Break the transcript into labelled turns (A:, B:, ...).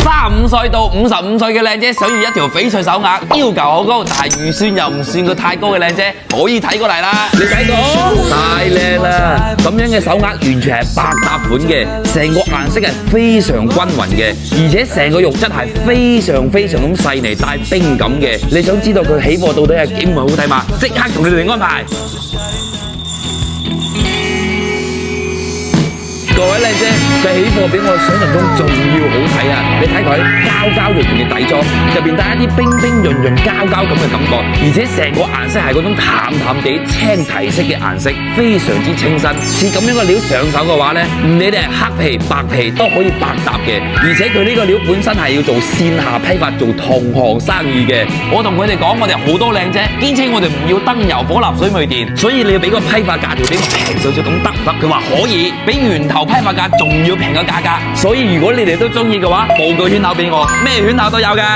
A: 35歲到55歲嘅靚姐想要一條翡翠手鐲，要求好高，但係預算又唔算佢太高嘅靚姐，可以睇過嚟啦。你睇過？太靚啦！咁樣嘅手鐲完全係百搭款嘅，成個顏色係非常均勻嘅，而且成個肉質係非常咁細膩帶冰感嘅。你想知道佢起貨到底係幾咁好睇嘛？即刻同你哋安排。各位靚姐，佢起貨比我想象中仲要好睇啊！你睇佢膠潤嘅底裝，入邊帶一啲冰潤膠咁嘅感覺，而且成個顏色係嗰種淡地青提色嘅顏色，非常之清新。似咁樣嘅料上手嘅話呢，唔理你係黑皮白皮都可以百搭嘅。而且佢呢個料本身係要做線下批發做同行生意嘅。我同佢哋講，我哋好多靚姐堅稱我哋唔要燈油火蠟水煤電，所以你要俾個批發價條俾平少少，咁得唔得？佢話可以，比源頭批發價仲要平嘅價格，所以如果你哋都中意嘅話，報個圈口俾我，咩圈口都有㗎。